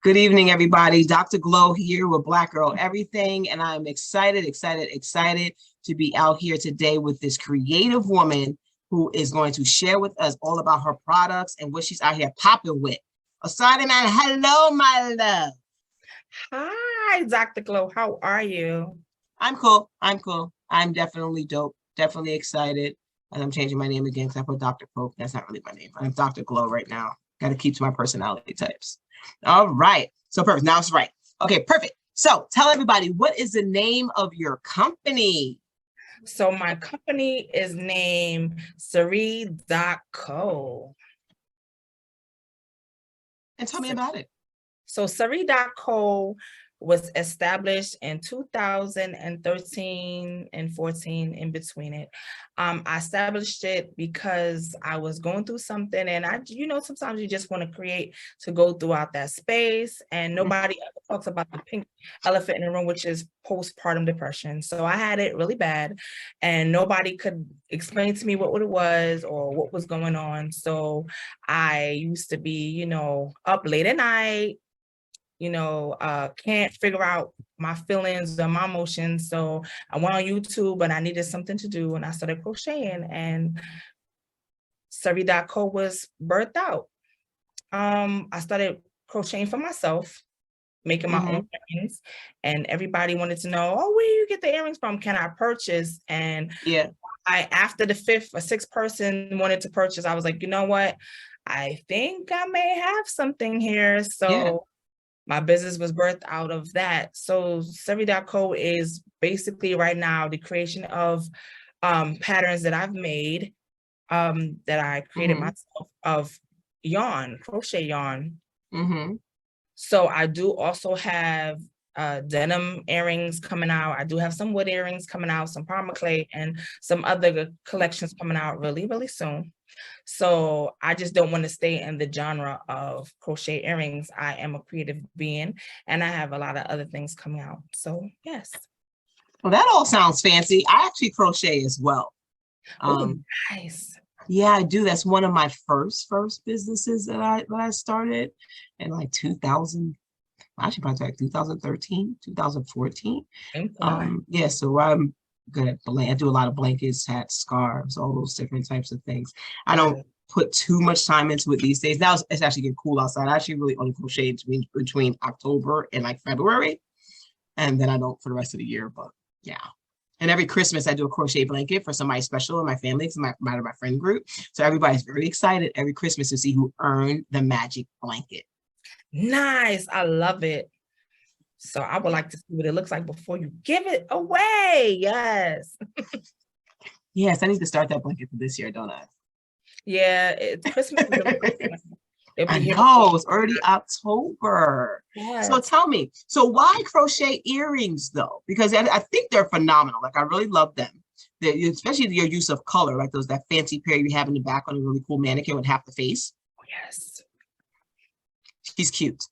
Good evening, everybody. Dr. Glow here with Black Girl Everything, and I'm excited to be out here today with this creative woman who is going to share with us all about her products and what she's out here popping with. Asadi man, hello, my love. Hi, Dr. Glow. How are you? I'm cool. I'm definitely dope. Definitely excited. And I'm changing my name again because I put Dr. Pope. That's not really my name. I'm Dr. Glow right now. Got to keep to my personality types. All right. So perfect. Now it's right. Okay, perfect. So tell everybody, what is the name of your company? So my company is named Sarie Co. And tell me about it. So Sarie Co was established in 2013 and 14, in between it. I established it because I was going through something, and sometimes you just want to create to go throughout that space, and nobody ever talks about the pink elephant in the room, which is postpartum depression. So I had it really bad, and nobody could explain to me what it was or what was going on. So I used to be, up late at night, can't figure out my feelings or my emotions. So I went on YouTube and I needed something to do, and I started crocheting, and Sarie Co was birthed out. I started crocheting for myself, making my own earrings, and everybody wanted to know, oh, where do you get the earrings from? Can I purchase? And after the fifth or sixth person wanted to purchase, I was like, you know what? I think I may have something here. So my business was birthed out of that. So Sarie Co is basically right now the creation of patterns that I've made, that I created myself, of yarn, crochet yarn. So I do also have denim earrings coming out. I do have some wood earrings coming out, some permaclay, and some other collections coming out really, really soon. So I just don't want to stay in the genre of crochet earrings. I am a creative being, and I have a lot of other things coming out. So yes. Well, that all sounds fancy. I actually crochet as well. Nice. Yeah, I do. That's one of my first businesses that I started in like 2000. Actually, probably like 2013, 2014. Yeah, so I'm good at I do a lot of blankets, hats, scarves, all those different types of things. I don't put too much time into it these days. Now it's actually getting cool outside. I actually really only crochet between October and like February, and then I don't for the rest of the year. But yeah. And every Christmas I do a crochet blanket for somebody special in my family, it's my friend group. So everybody's very excited every Christmas to see who earned the magic blanket. Nice. I love it. So I would like to see what it looks like before you give it away. Yes. Yes, I need to start that blanket for this year, don't I? Yeah, it's Christmas. I know, it's already October. Yes. So tell me, so why crochet earrings though? Because I think they're phenomenal. Like I really love them. Especially your use of color, like that fancy pair you have in the back on a really cool mannequin with half the face. Yes. She's cute.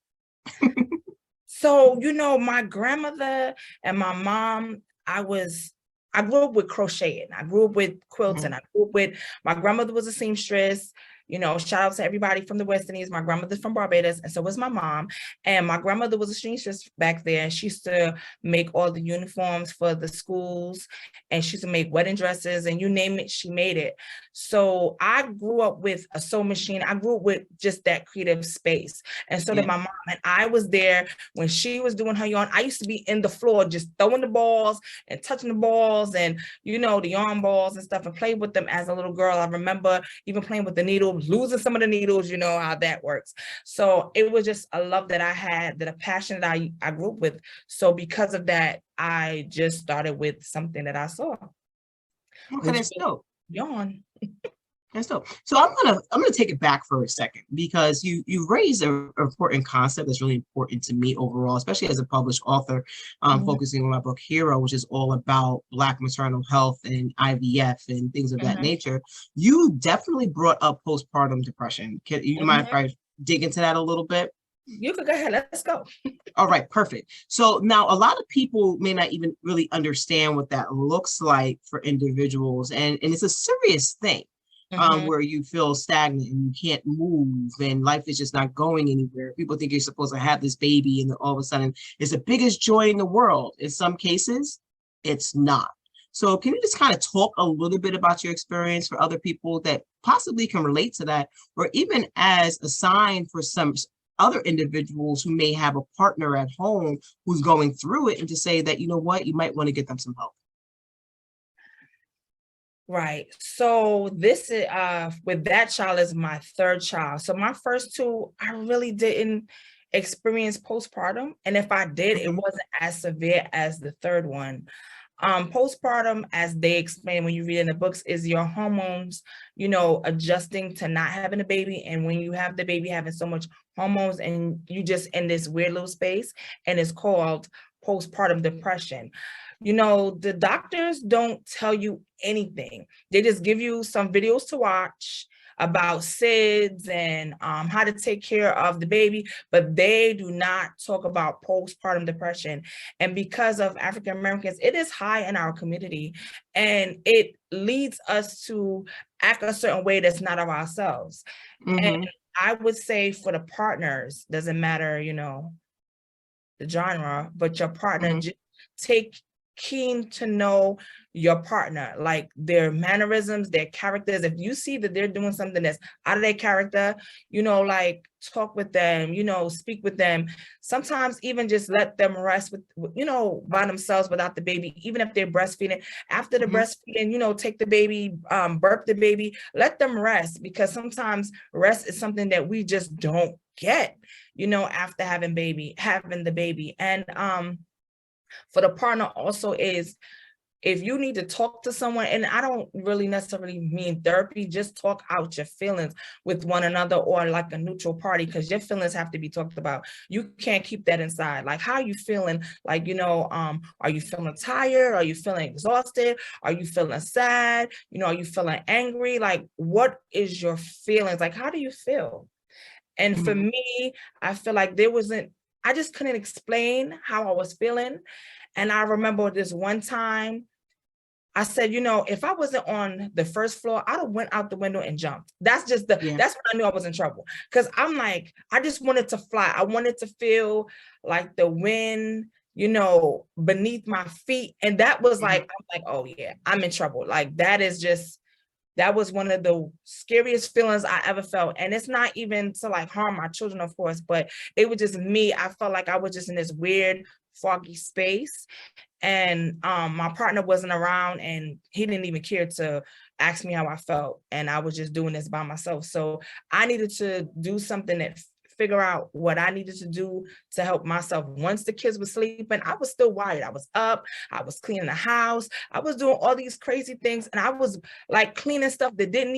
So, my grandmother and my mom, I grew up with crocheting. I grew up with quilting. I grew up with, my grandmother was a seamstress. Shout out to everybody from the West Indies. My grandmother's from Barbados, and so was my mom. And my grandmother was a seamstress back there, and she used to make all the uniforms for the schools, and she used to make wedding dresses, and you name it, she made it. So I grew up with a sewing machine. I grew up with just that creative space. And so did my mom. And I was there when she was doing her yarn. I used to be in the floor just throwing the balls and touching the balls and, the yarn balls and stuff, and play with them as a little girl. I remember even playing with the needle, losing some of the needles, how that works. So it was just a love that I had, a passion that I grew up with. So because of that, I just started with something that I saw. Okay, that's dope. Yarn. That's dope. So I'm gonna take it back for a second, because you raised an important concept that's really important to me overall, especially as a published author, focusing on my book Hero, which is all about Black maternal health and IVF and things of that nature. You definitely brought up postpartum depression. Can you mind if I dig into that a little bit? You could go ahead. Let's go. All right, perfect. So now a lot of people may not even really understand what that looks like for individuals, and it's a serious thing. where you feel stagnant and you can't move and life is just not going anywhere. People think you're supposed to have this baby and then all of a sudden it's the biggest joy in the world. In some cases, it's not. So can you just kind of talk a little bit about your experience for other people that possibly can relate to that, or even as a sign for some other individuals who may have a partner at home who's going through it, and to say that, you know what, you might want to get them some help? Right. So this is with that child is my third child. So my first two, I really didn't experience postpartum. And if I did, it wasn't as severe as the third one. Postpartum, as they explain when you read in the books, is your hormones, adjusting to not having a baby. And when you have the baby, having so much hormones and you just in this weird little space, and it's called postpartum depression. The doctors don't tell you anything. They just give you some videos to watch about SIDS and how to take care of the baby, but they do not talk about postpartum depression. And because of African Americans, it is high in our community, and it leads us to act a certain way that's not of ourselves. And I would say for the partners, doesn't matter, the genre, but your partner, just take keen to know your partner, like their mannerisms, their characters. If you see that they're doing something that's out of their character, like talk with them, speak with them. Sometimes even just let them rest with, by themselves without the baby, even if they're breastfeeding. After the breastfeeding, take the baby, burp the baby, let them rest, because sometimes rest is something that we just don't get, after having the baby. And for the partner also is, if you need to talk to someone, and I don't really necessarily mean therapy, just talk out your feelings with one another, or like a neutral party, because your feelings have to be talked about. You can't keep that inside. Like, how are you feeling? Like, are you feeling tired? Are you feeling exhausted? Are you feeling sad? Are you feeling angry? Like, what is your feelings? Like, how do you feel? And for me, I feel like I just couldn't explain how I was feeling. And I remember this one time I said, if I wasn't on the first floor, I'd have went out the window and jumped. That's just that's when I knew I was in trouble. Cause I'm like, I just wanted to fly. I wanted to feel like the wind, beneath my feet. And that was like, I'm like, oh yeah, I'm in trouble. Like, that was one of the scariest feelings I ever felt. And it's not even to like harm my children, of course, but it was just me. I felt like I was just in this weird, foggy space. And my partner wasn't around, and he didn't even care to ask me how I felt. And I was just doing this by myself. So I needed to do something that figure out what I needed to do to help myself. Once the kids were sleeping, I was still wired. I was up, I was cleaning the house, I was doing all these crazy things, and I was like cleaning stuff that didn't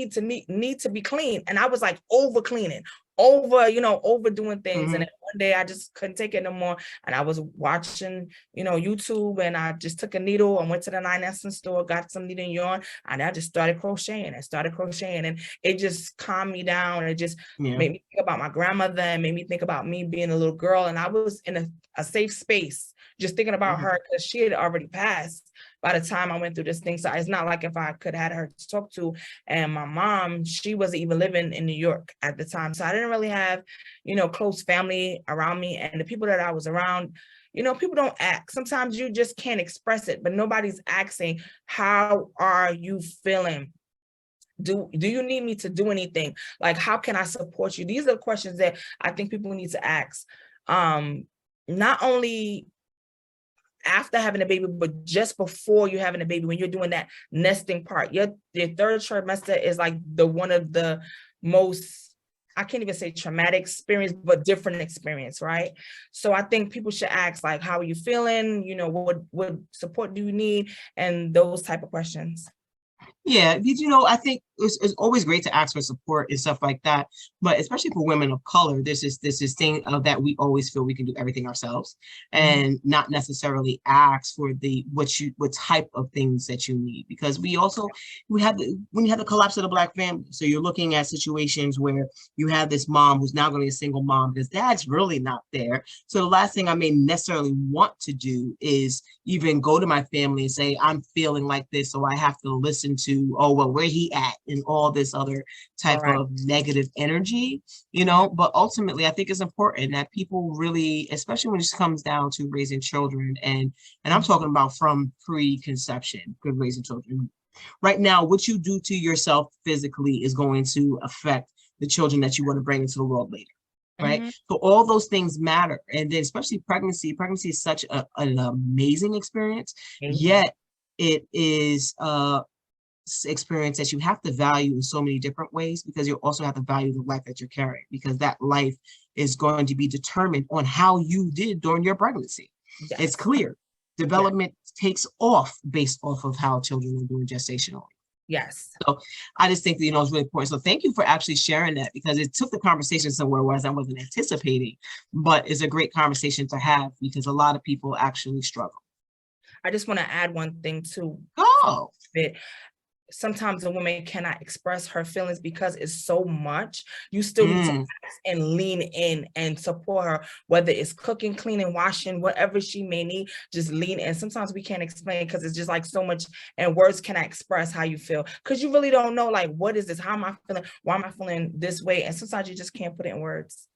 need to be clean. And I was like over cleaning, overdoing things. And then one day I just couldn't take it no more. And I was watching, YouTube, and I just took a needle and went to the 9 store, got some needle and yarn, and I just started crocheting. And it just calmed me down. It just made me think about my grandmother, and made me think about me being a little girl. And I was in a safe space, just thinking about her, because she had already passed by the time I went through this thing. So it's not like if I could have had her to talk to. And my mom, she wasn't even living in New York at the time. So I didn't really have, close family around me. And the people that I was around, people don't ask. Sometimes you just can't express it, but nobody's asking, how are you feeling? Do you need me to do anything? Like, how can I support you? These are the questions that I think people need to ask. Not only after having a baby, but just before you're having a baby, when you're doing that nesting part. Your third trimester is like one of the most, I can't even say traumatic experience, but different experience, right? So I think people should ask, like, how are you feeling? What support do you need? And those type of questions. Yeah, I think it's always great to ask for support and stuff like that. But especially for women of color, there's this thing of that we always feel we can do everything ourselves, and not necessarily ask for what type of things that you need. Because when you have the collapse of the Black family, so you're looking at situations where you have this mom who's now going to be a single mom because dad's really not there. So the last thing I may necessarily want to do is even go to my family and say, I'm feeling like this, so I have to listen into, oh, well, where he at, and all this other type Right. of negative energy, you know. But ultimately, I think it's important that people really, especially when it comes down to raising children, and I'm talking about from preconception, good raising children. Right now, what you do to yourself physically is going to affect the children that you want to bring into the world later. Right. So all those things matter. And then especially pregnancy is such an amazing experience. Yet it is experience that you have to value in so many different ways, because you also have to value the life that you're carrying, because that life is going to be determined on how you did during your pregnancy. Yes. It's clear. Development takes off based off of how children are doing gestationally. Yes. So I just think that, you know, it's really important. So thank you for actually sharing that, because it took the conversation somewhere where I wasn't anticipating, but it's a great conversation to have, because a lot of people actually struggle. I just want to add one thing too. Oh. Sometimes a woman cannot express her feelings because it's so much. You still need to ask and lean in and support her, whether it's cooking, cleaning, washing, whatever she may need, just lean in. Sometimes we can't explain because it's just like so much, and words cannot express how you feel, because you really don't know, like, what is this? How am I feeling? Why am I feeling this way? And sometimes you just can't put it in words.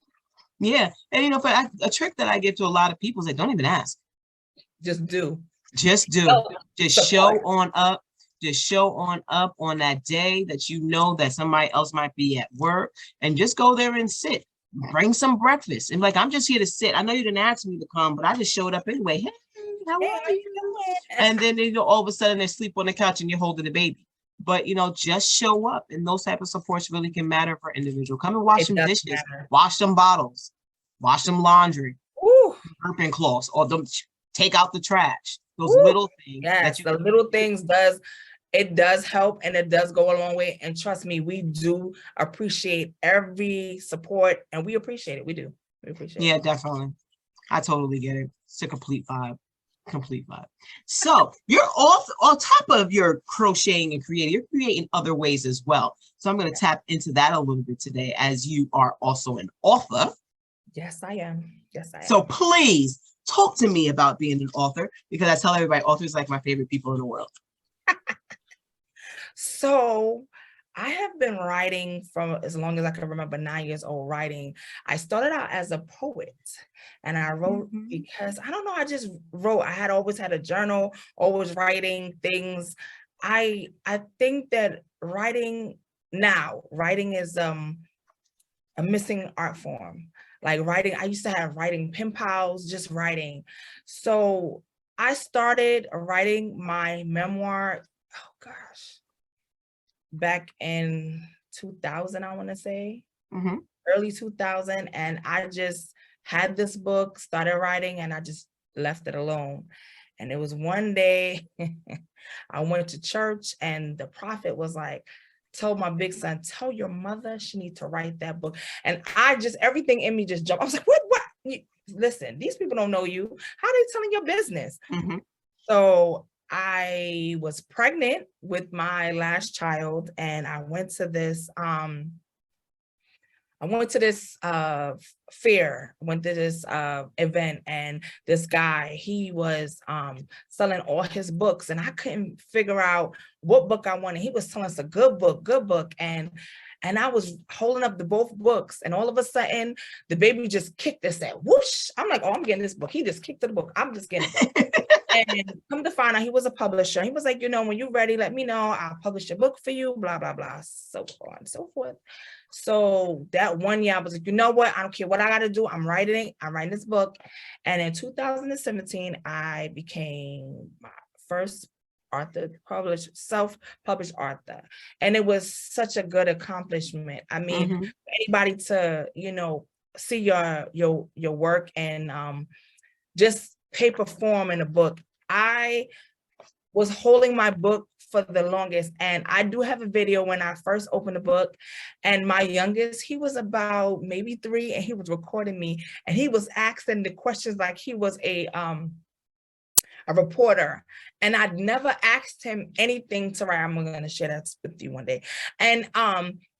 Yeah. And, you know, but a trick that I give to a lot of people is that don't even ask. Just do. Just do. Just show on up. Just show on up on that day that you know that somebody else might be at work, and just go there and sit. Bring some breakfast. And like, I'm just here to sit. I know you didn't ask me to come, but I just showed up anyway. Hey, how are you? And then, you know, all of a sudden they sleep on the couch and you're holding the baby. But, you know, just show up. And those type of supports really can matter for individual. Come and wash some dishes, wash some bottles, wash some laundry, burping cloths, or them, take out the trash. Those little things. Yes, the little things does help, and it does go a long way. And trust me, we do appreciate every support, and we appreciate it. We do. We appreciate it. Yeah, definitely. I totally get it. It's a complete vibe. So you're off on top of your crocheting and creating, you're creating other ways as well. So I'm going to tap into that a little bit today, as you are also an author. Yes, I am. So please talk to me about being an author, because I tell everybody authors are like my favorite people in the world. So I have been writing from as long as I can remember, 9 years old writing. I started out as a poet, and I wrote because, I don't know, I just wrote. I had always had a journal, always writing things. I think that writing is a missing art form. Like writing, I used to have writing pen pals, just writing. So I started writing my memoir, oh gosh, back in 2000, I want to say, early 2000. And I just had this book, started writing, and I just left it alone. And it was one day I went to church, and the prophet was like, told my big son, tell your mother she needs to write that book. And I just, everything in me just jumped. I was like, what? Listen, these people don't know you. How are they telling your business? So I was pregnant with my last child, and I went to this fair, went to this event, and this guy, he was selling all his books, and I couldn't figure out what book I wanted. He was telling us a good book. And I was holding up both books, and all of a sudden the baby just kicked this, that whoosh. I'm like, oh, I'm getting this book. He just kicked the book. I'm just getting it. And come to find out, he was a publisher. He was like, you know, when you're ready, let me know. I'll publish a book for you, blah, blah, blah, so on and so forth. So that one year I was like, you know what? I don't care what I got to do. I'm writing this book. And in 2017, I became my first author, self-published author. And it was such a good accomplishment. I mean, anybody to, you know, see your work and just paper form in a book. I was holding my book for the longest, and I do have a video when I first opened the book, and my youngest, he was about maybe 3, and he was recording me, and he was asking the questions like he was a reporter, and I'd never asked him anything to write. I'm going to share that with you one day. And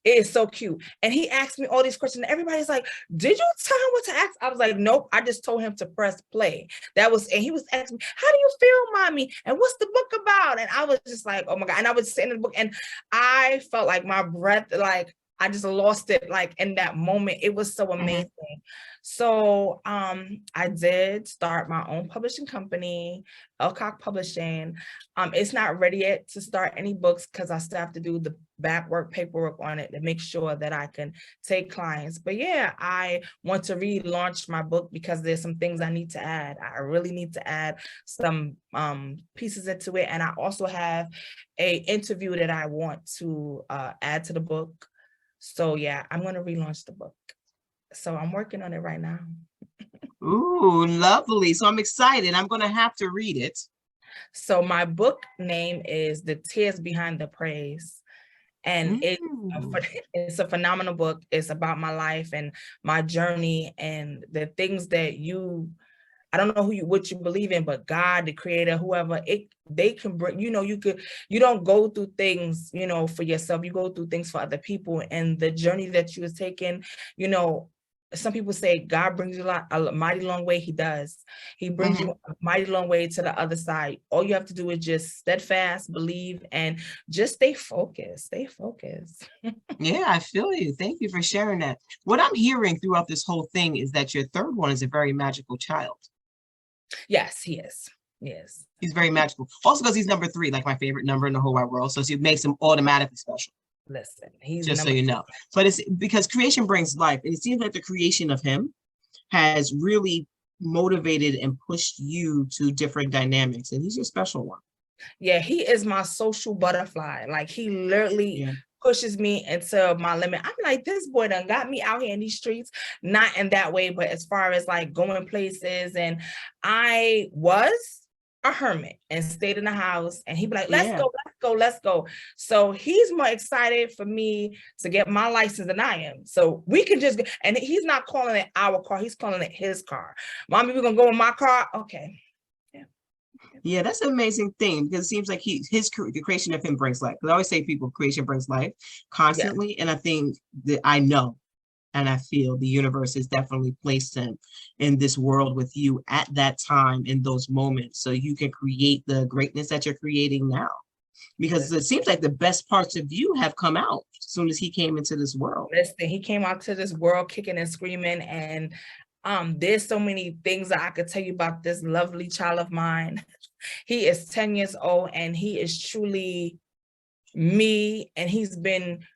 It is so cute. And he asked me all these questions. Everybody's like, did you tell him what to ask? I was like, nope, I just told him to press play. And he was asking me, how do you feel, mommy? And what's the book about? And I was just like, oh my God. And I was sitting in the book and I felt like my breath, like I just lost it, like in that moment. It was so amazing. So I did start my own publishing company, Elcock Publishing. It's not ready yet to start any books because I still have to do the back work, paperwork on it to make sure that I can take clients. But yeah, I want to relaunch my book because there's some things I need to add. I really need to add some pieces into it. And I also have an interview that I want to add to the book. So yeah, I'm going to relaunch the book. So I'm working on it right now. Ooh, lovely. So I'm excited. I'm going to have to read it. So my book name is The Tears Behind the Praise. And it's a phenomenal book. It's about my life and my journey and the things that I don't know what you believe in, but God, the creator, whoever, they can bring, you don't go through things, for yourself. You go through things for other people, and the journey that you have taken, some people say God brings you a mighty long way. He does. He brings you a mighty long way to the other side. All you have to do is just steadfast, believe, and just stay focused. Stay focused. Yeah, I feel you. Thank you for sharing that. What I'm hearing throughout this whole thing is that your third one is a very magical child. Yes, he is. Yes. He's very magical. Also because he's number 3, like my favorite number in the whole wide world. So it makes him automatically special. Listen, he's just so you know. But it's because creation brings life. And it seems like the creation of him has really motivated and pushed you to different dynamics. And he's your special one. Yeah, he is my social butterfly. Like he literally pushes me into my limit. I'm like, this boy done got me out here in these streets, not in that way, but as far as like going places. And I was a hermit and stayed in the house, and he'd be like, let's go, let's go, let's go. So he's more excited for me to get my license than I am. So we can just go, and he's not calling it our car, he's calling it his car. Mommy, we're gonna go in my car. Okay. Yeah, that's an amazing thing, because it seems like the creation of him brings life. Because I always say creation brings life constantly. And I think that I know and I feel the universe has definitely placed him in this world with you at that time, in those moments, so you can create the greatness that you're creating now. Because it seems like the best parts of you have come out as soon as he came into this world. Listen, he came out to this world kicking and screaming, and there's so many things that I could tell you about this lovely child of mine. He is 10 years old, and he is truly me, and he's been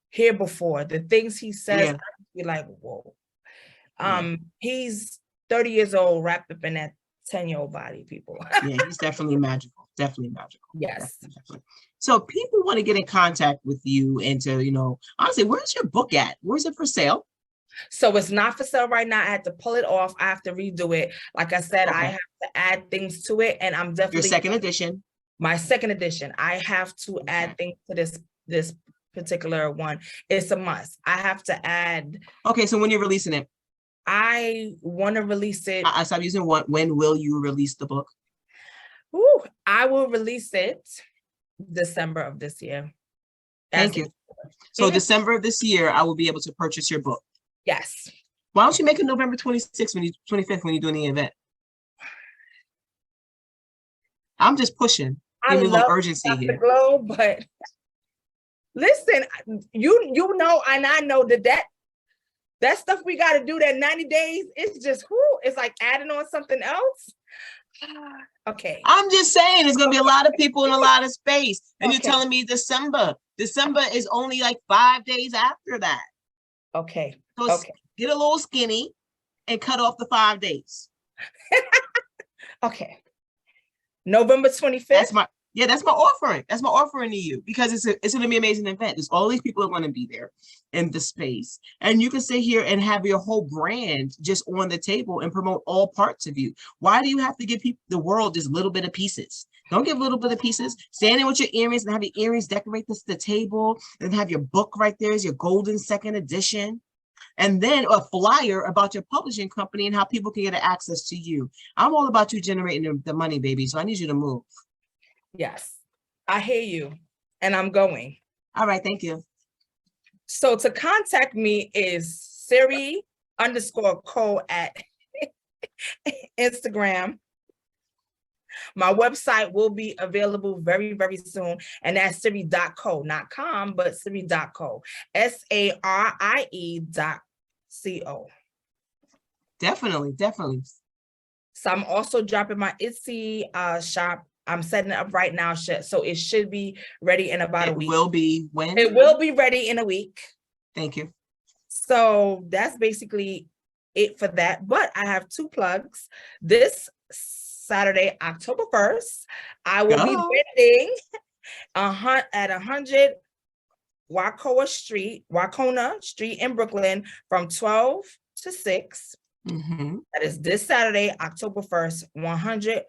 here before. The things he says, I be like, whoa. He's 30 years old, wrapped up in that 10-year-old body, people. Yeah, he's definitely magical. Definitely magical. Yes. Definitely. So people want to get in contact with you and to, honestly, where's your book at? Where's it for sale? So it's not for sale right now. I had to pull it off. I have to redo it. Like I said, I have to add things to it, and I'm definitely your second edition. My second edition. I have to add things to this particular one. It's a must. I have to add. Okay, so when you're releasing it? I want to release it. I stopped using what. When will you release the book? Ooh, I will release it December of this year. Thank you. So December of this year, I will be able to purchase your book. Yes. Why don't you make it November 26th 25th when you're doing the event? I'm just pushing. Give me a little urgency here. Glow, but listen, you know, and I know that stuff we got to do, that 90 days, it's just it's like adding on something else. Okay. I'm just saying there's gonna be a lot of people in a lot of space. And you're telling me December is only like 5 days after that. Okay. So get a little skinny and cut off the 5 days. Okay. November 25th. That's my offering. That's my offering to you, because it's going to be an amazing event. There's all these people that want to be there in the space, and you can sit here and have your whole brand just on the table and promote all parts of you. Why do you have to give the world just little bit of pieces? Don't give little bit of pieces. Stand in with your earrings and have your earrings decorate the table, and have your book right there as your golden second edition. And then a flyer about your publishing company and how people can get access to you. I'm all about you generating the money, baby. So I need you to move. Yes, I hear you, and I'm going. All right, thank you. So to contact me is Sarie_Co at Instagram. My website will be available very, very soon. And that's Sarie.co, not com, but Sarie.co. SARIE.co. Definitely, definitely. So I'm also dropping my Etsy shop. I'm setting it up right now, so it should be ready in about a week. It will be when? It will be ready in a week. Thank you. So that's basically it for that. But I have 2 plugs. This Saturday, October 1st, I will be vending at 100 Wacona Street in Brooklyn from 12 to 6. That is this Saturday, October 1st, 100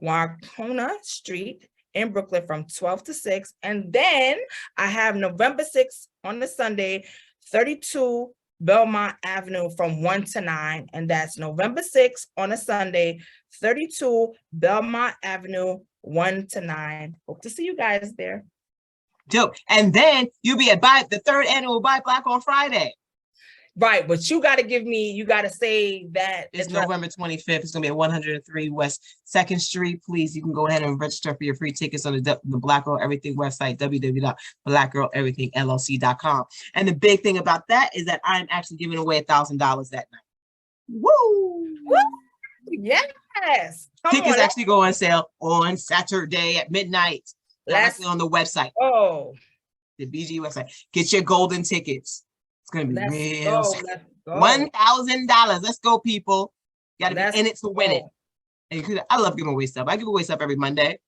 Wacona Street in Brooklyn from 12 to 6. And then I have November 6th on the Sunday, 32 Belmont Avenue from 1 to 9. And that's November 6th on a Sunday, 32 Belmont Avenue, 1 to 9. Hope to see you guys there. Dope. And then you'll be at the 3rd annual Buy Black on Friday. Right, but you got to say that it's November 25th. It's going to be at 103 West 2nd Street. Please, you can go ahead and register for your free tickets on the Black Girl Everything website, www.blackgirleverythingllc.com. And the big thing about that is that I'm actually giving away $1,000 that night. Woo! Woo! Yes. Tickets actually go on sale on Saturday at midnight. Directly on the website. Oh, the BG website. Get your golden tickets. It's gonna be real. $1,000. Let's go, people. You gotta be in it to win it. And I love giving away stuff. I give away stuff every Monday,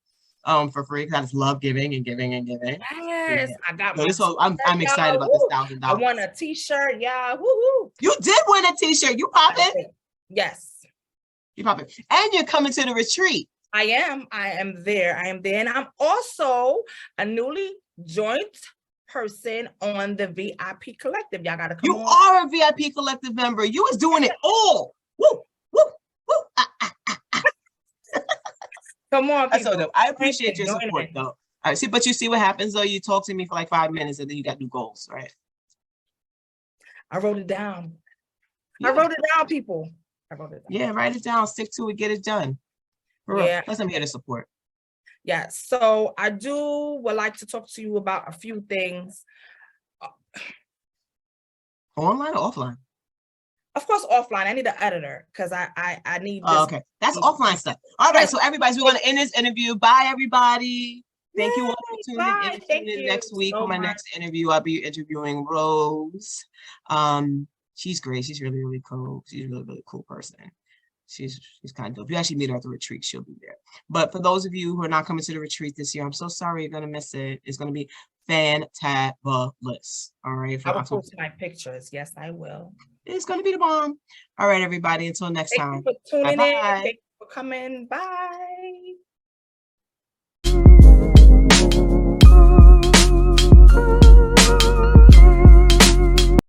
for free, because I just love giving and giving and giving. Yes, I got my. So I'm excited about this $1,000. I won a T-shirt. Yeah, woohoo! You did win a T-shirt. You popping? Yes. You popping, and you're coming to the retreat. I am there, and I'm also a newly joined person on the VIP Collective. Y'all gotta come You on. are a VIP Collective member. You was doing it all. Woo, woo, woo. Come on, people. So I appreciate your support, though. All right, but you see what happens, though? You talk to me for like 5 minutes, and then you got new goals, right? I wrote it down. Yeah. I wrote it down, people. I wrote it down. Yeah, write it down, stick to it, get it done. Yeah. Plus, I'm here to support. Yeah, so I would like to talk to you about a few things. Online or offline? Of course, offline. I need an editor because I need this. Okay, that's offline stuff. All right, so everybody, we're going to end this interview. Bye, everybody. Thank you all for tuning in. Next week for my next interview, I'll be interviewing Rose. She's great. She's really, really cool. She's a really, really cool person. She's kind of dope. You actually meet her at the retreat, she'll be there. But for those of you who are not coming to the retreat this year, I'm so sorry you're gonna miss it. It's gonna be fantabulous. All right. I will post my pictures. Yes, I will. It's gonna be the bomb. All right, everybody. Until next time. Thank you for tuning in. Thank you for coming. Bye.